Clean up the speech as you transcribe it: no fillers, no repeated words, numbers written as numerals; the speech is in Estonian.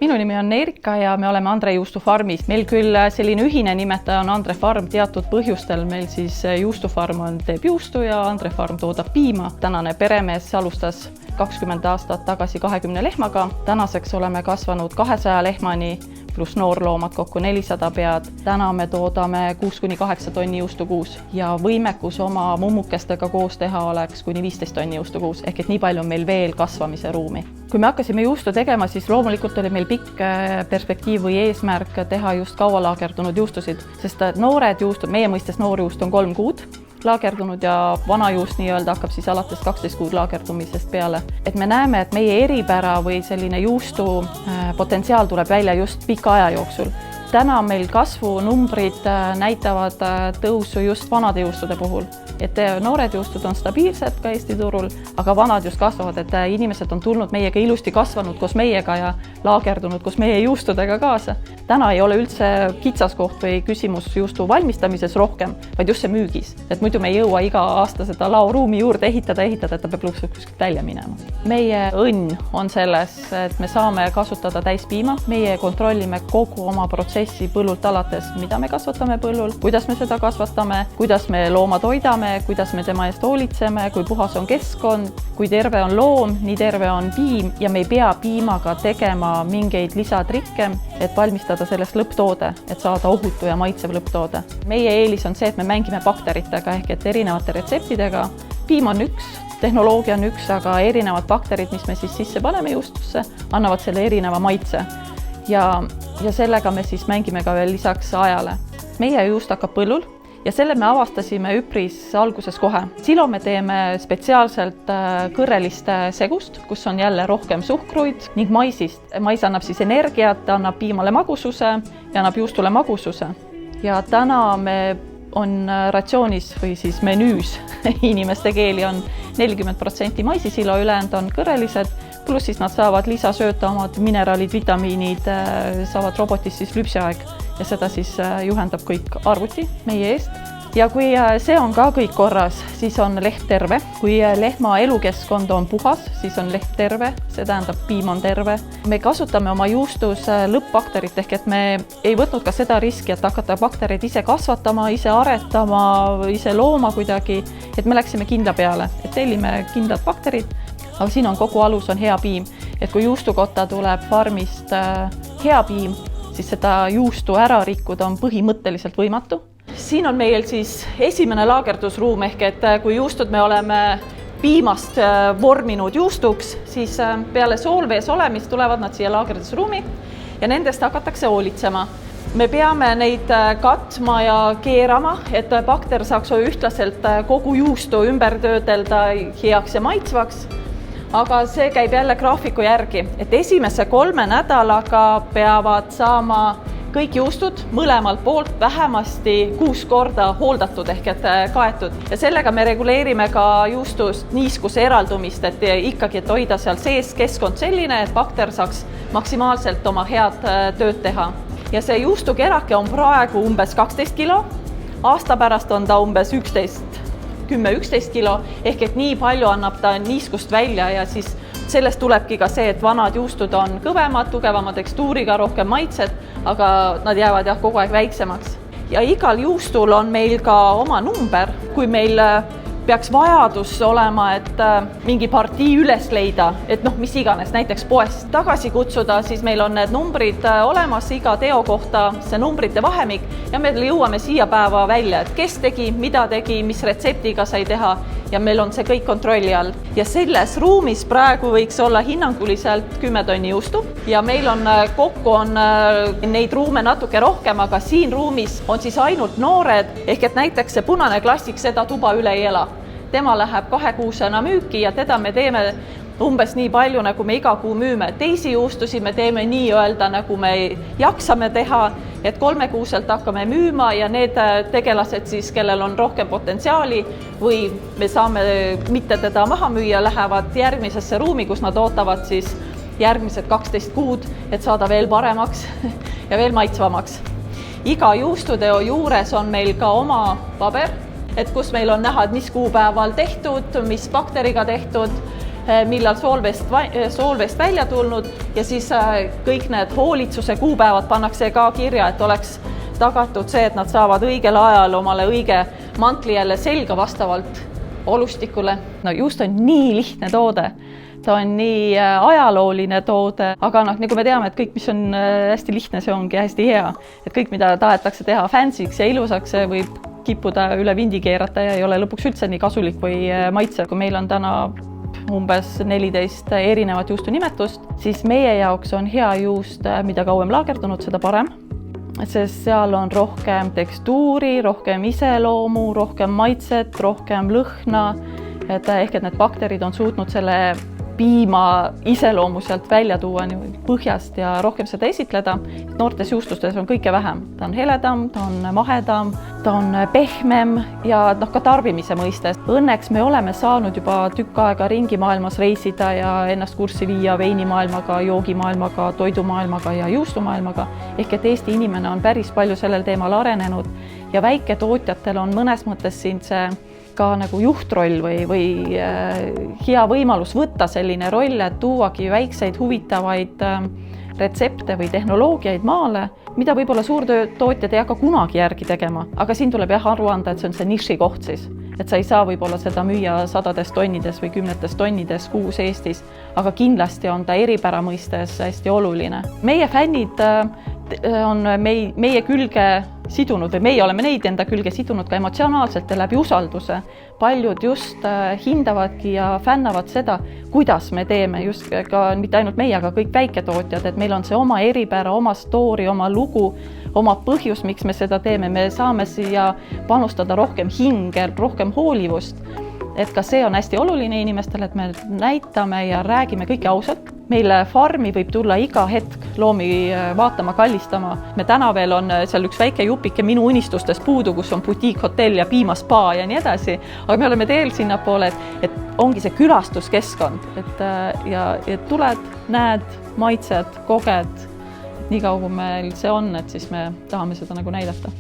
Minu nimi on Erika ja me oleme Andre juustufarmis. Meil küll selline ühine nimetaja on Andre farm teatud põhjustel. Meil siis juustufarm teeb juustu ja Andre farm toodab piima. Tänane peremees alustas 20 aastat tagasi 20 lehmaga. Tänaseks oleme kasvanud 200 lehmani pluss noorloomad kokku 400 pead. Täna me toodame 6-8 tonni juustu kuus ja võimekus oma mummukestega koos teha oleks kuni 15 tonni juustu kuus, ehk et nii palju on meil veel kasvamise ruumi. Kui me hakkasime juustu tegema, siis loomulikult oli meil pikk perspektiiv või eesmärk teha just kaua laagerdunud juustusid, sest noored juustud, meie mõistes noor juust on 3 kuud laagerdunud ja vana juust nii-öelda hakkab siis alates 12 kuud laagerdumisest peale. Et me näeme, et meie eripära või selline juustu potentsiaal tuleb välja just pika aja jooksul. Täna meil kasvunumbrid näitavad tõusu just vanade juustude puhul. Et noored juustud on stabiilsed ka Eesti turul, aga vanad just kasvavad, et inimesed on tulnud meiega ilusti kasvanud koos meiega ja laagerdunud koos meie juustudega kaasa. Täna ei ole üldse kitsaskoht või küsimus juustu valmistamises rohkem, vaid just see müügis. Et muidu me ei jõua iga aasta seda laoruumi juurde ehitada, et ta peab kuskilt välja minema. Meie õnn on selles, et me saame kasutada täispiima. Meie kontrollime kogu oma protsessi põllult alates, mida me kasvatame põllul, kuidas me seda kasvatame, kuidas me looma toidame, kuidas me tema eest hoolitseme, kui puhas on keskkond, kui terve on loom, nii terve on piim ja me ei pea piimaga tegema mingeid lisatrikke, et valmistada sellest lõpptoode, et saada ohutu ja maitsev lõpptoode. Meie eelis on see, et me mängime bakteritega ehk et erinevate retseptidega. Piim on üks, tehnoloogia on üks, aga erinevad bakterid, mis me siis sisse paneme juustusse, annavad selle erineva maitse. Ja sellega me siis mängime ka veel lisaks ajale. Meie juust hakkab põllul ja selle me avastasime üpris alguses kohe. Silo me teeme spetsiaalselt kõrreliste segust, kus on jälle rohkem suhkruid ning maisist. Mais annab siis energiat, annab piimale magususe ja annab juustule magususe. Ja täna me on ratsioonis või siis menüüs, inimeste keeli on 40% maisisilo, ülejäänud on kõrrelised, pluss siis nad saavad lisasööta omad mineraalid, vitamiinid, saavad robotis siis lüpsiaeg ja seda siis juhendab kõik arvuti meie eest. Ja kui see on ka kõik korras, siis on leht terve. Kui lehma elukeskkond on puhas, siis on leht terve, see tähendab piim on terve. Me kasutame oma juustus lõppbakterit, ehk et me ei võtnud ka seda riski, et hakata baktereid ise kasvatama, ise aretama, ise looma kuidagi, et me läksime kindla peale, et tellime kindlad bakterid, aga siin on kogu alus on hea piim, et kui juustukotta tuleb farmist hea piim, siis seda juustu ära rikkuda on põhimõtteliselt võimatu. Siin on meil siis esimene laagerdusruum, ehk et kui juustud me oleme piimast vorminud juustuks, siis peale soolvees olemist tulevad nad siia laagerdusruumi ja nendest hakatakse hoolitsema. Me peame neid katma ja keerama, et bakter saaks ühtlaselt kogu juustu ümber töödelda heaks ja maitsvaks. Aga see käib jälle graafiku järgi, et esimese 3 nädalaga peavad saama kõik juustud mõlemalt poolt vähemasti 6 korda hooldatud ehk et kaetud. Ja sellega me reguleerime ka juustust niiskuse eraldumist, et ikkagi et hoida seal sees keskkond selline, et bakter saaks maksimaalselt oma head tööd teha. Ja see juustukerake on praegu umbes 12 kilo, aasta pärast on ta umbes 10-11 kilo, ehk et nii palju annab ta niiskust välja ja siis sellest tulebki ka see, et vanad juustud on kõvemad, tugevama tekstuuriga, rohkem maitset, aga nad jäävad kogu aeg väiksemaks. Ja igal juustul on meil ka oma number, kui meil peaks vajadus olema, et mingi partii üles leida, et mis iganes, näiteks poest tagasi kutsuda, siis meil on need numbrid olemas iga teo kohta, see numbrite vahemik ja me jõuame siia päeva välja, et kes tegi, mida tegi, mis retseptiga sai teha ja meil on see kõik kontrolli all. Ja selles ruumis praegu võiks olla hinnanguliselt 10 tonni juustu ja meil on kokku on neid ruume natuke rohkem, aga siin ruumis on siis ainult noored, ehk et näiteks see punane klassik seda tuba üle ei ela. Tema läheb 2 kuusena müüki ja teda me teeme umbes nii palju, nagu me iga kuu müüme. Teisi juustusi me teeme nii-öelda, nagu me jaksame teha, et 3 kuuselt hakkame müüma ja need tegelased siis, kellel on rohkem potentsiaali või me saame mitte teda maha müüa, lähevad järgmisesse ruumi, kus nad ootavad siis järgmised 12 kuud, et saada veel paremaks ja veel maitsvamaks. Iga juustuteo juures on meil ka oma paber, et kus meil on näha, et mis kuupäeval tehtud, mis bakteriga tehtud millal soolvest välja tulnud ja siis kõik need hoolitsuse kuupäevad pannakse ka kirja, et oleks tagatud see, et nad saavad õigel ajal omale õige mantli jälle selga vastavalt olustikule. No juust on nii lihtne toode, ta on nii ajalooline toode, aga nagu me teame, et kõik, mis on hästi lihtne, see ongi hästi hea. Et kõik, mida tahetakse teha fancyks ja ilusaks, võib kippuda üle vindi keerata ja ei ole lõpuks üldse nii kasulik või maitsev. Kui meil on täna umbes 14 erinevat juustunimetust, siis meie jaoks on hea juust, mida kauem laagerdunud, seda parem. Sest seal on rohkem tekstuuri, rohkem iseloomu, rohkem maitset, rohkem lõhna, ehk et need bakterid on suutnud selle piima iseloomu sealt välja tuua põhjast ja rohkem seda esitleda. Noortes juustustes on kõike vähem. Ta on heledam, ta on mahedam, ta on pehmem ja ka tarbimise mõistes. Õnneks me oleme saanud juba tükk aega ringi maailmas reisida ja ennast kurssi viia veinimaailmaga, joogimaailmaga, toidumaailmaga ja juustumaailmaga. Ehk et Eesti inimene on päris palju sellel teemal arenenud ja väiketootjatel on mõnes mõttes siin see ka nagu juhtroll või hea võimalus võtta selline roll, et tuuagi väikseid huvitavaid retsepte või tehnoloogiaid maale, mida võib-olla suurtootjad ei hakka kunagi järgi tegema. Aga siin tuleb aru anda, et see on see niši koht siis. Et sa ei saa võib-olla seda müüa 100 tonnides või 10 tonnides kuus Eestis, aga kindlasti on ta eripära mõistes hästi oluline. Meie fännid on meie külge sidunud või meie oleme neid enda külge sidunud ka emotsionaalselt ja läbi usalduse. Paljud just hindavadki ja fännavad seda, kuidas me teeme, just ka mitte ainult meie, aga kõik väiketootjad, et meil on see oma eripära, oma story, oma lugu, oma põhjus, miks me seda teeme. Me saame siia panustada rohkem hinge, rohkem hoolivust. Et ka see on hästi oluline inimestele, et me näitame ja räägime kõike ausalt. Meile farmi võib tulla iga hetk loomi vaatama, kallistama. Me täna veel on seal üks väike jupike minu unistustes puudu, kus on butiikhotell ja piimaspa ja nii edasi. Aga me oleme teel sinnapoole, et ongi see külastuskeskkond. Ja tuled, näed, maitsed, koged. Nii kaua kui meil see on, et siis me tahame seda nagu näidata.